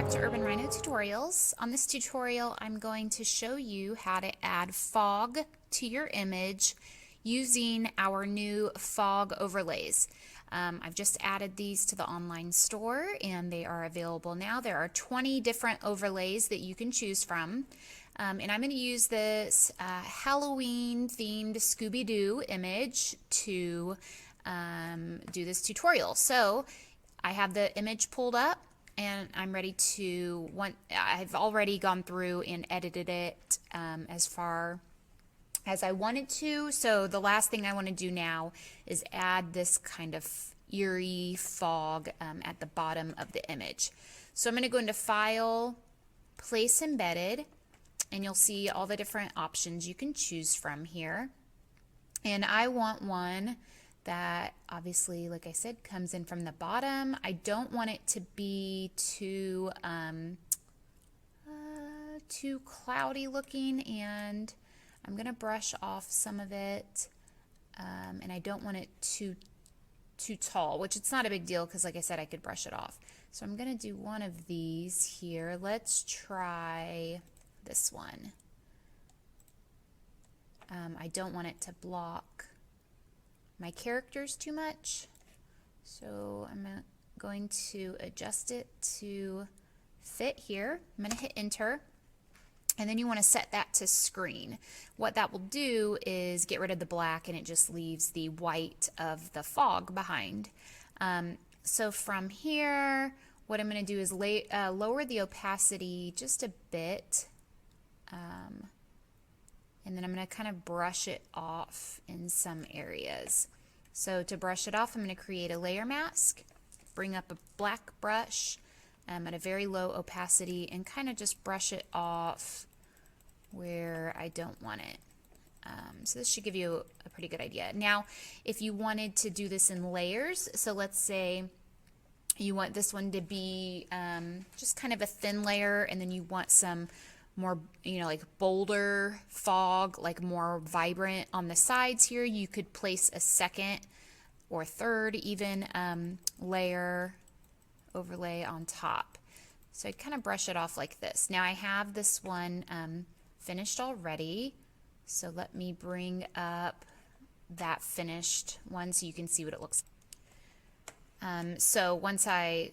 back to Urban Rhino Tutorials. On this tutorial, I'm going to show you how to add fog to your image using our new fog overlays. I've just added these to the online store and they are available now. There are 20 different overlays that you can choose from. And I'm going to use this Halloween themed Scooby-Doo image to do this tutorial. So I have the image pulled up and I'm ready to, I've already gone through and edited it as far as I wanted to. So the last thing I want to do now is add this kind of eerie fog at the bottom of the image. So I'm going to go into File, Place Embedded, and you'll see all the different options you can choose from here. And I want one that obviously, like I said, comes in from the bottom. I don't want it to be too cloudy looking, and I'm gonna brush off some of it, and I don't want it too tall, which it's not a big deal because like I said, I could brush it off. So I'm gonna do one of these here. Let's try this one. I don't want it to block my characters too much, so I'm going to adjust it to fit here. I'm going to hit enter, and then you want to set that to screen. What that will do is get rid of the black and it just leaves the white of the fog behind. So from here, what I'm going to do is lower the opacity just a bit, and then I'm going to kind of brush it off in some areas. So to brush it off, I'm going to create a layer mask, bring up a black brush at a very low opacity, and kind of just brush it off where I don't want it. So this should give you a pretty good idea. Now, if you wanted to do this in layers, so let's say you want this one to be just kind of a thin layer, and then you want some more, like bolder fog, like more vibrant on the sides here, you could place a second or third even layer overlay on top. So I'd kind of brush it off like this. Now I have this one finished already, so let me bring up that finished one so you can see what it looks like. So once I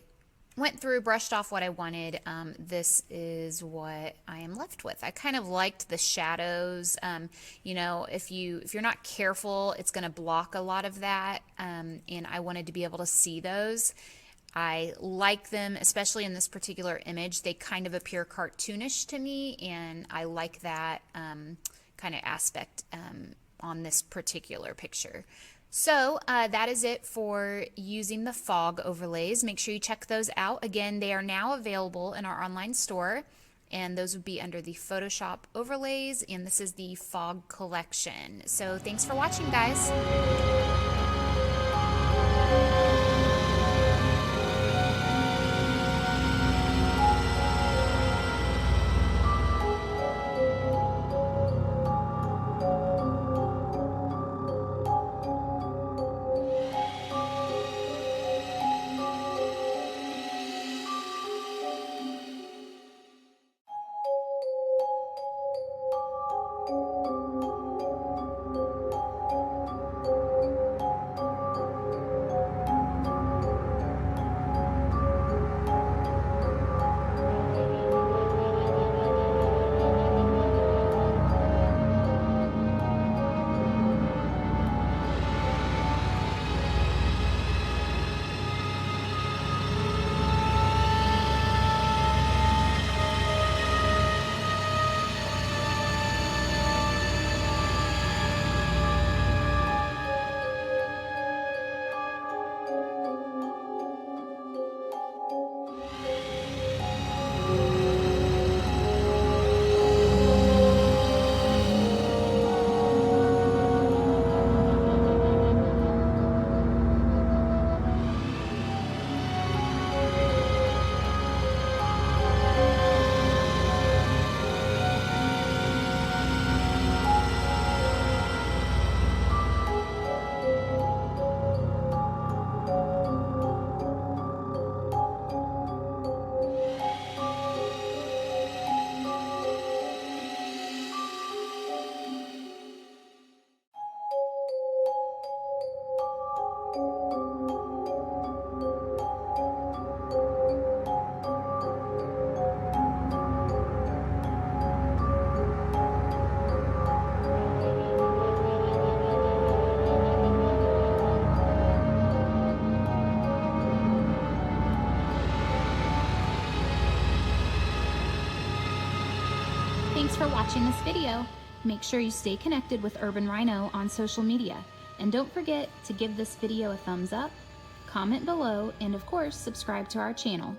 went through, brushed off what I wanted, this is what I am left with. I kind of liked the shadows. If you're not careful, it's going to block a lot of that, and I wanted to be able to see those. I like them, especially in this particular image. They kind of appear cartoonish to me, and I like that kind of aspect on this particular picture. So that is it for using the fog overlays. Make sure you check those out. Again, they are now available in our online store, and those would be under the Photoshop overlays, and this is the fog collection. So thanks for watching, guys. Thanks for watching this video. Make sure you stay connected with Urban Rhino on social media. And don't forget to give this video a thumbs up, comment below, and of course, subscribe to our channel.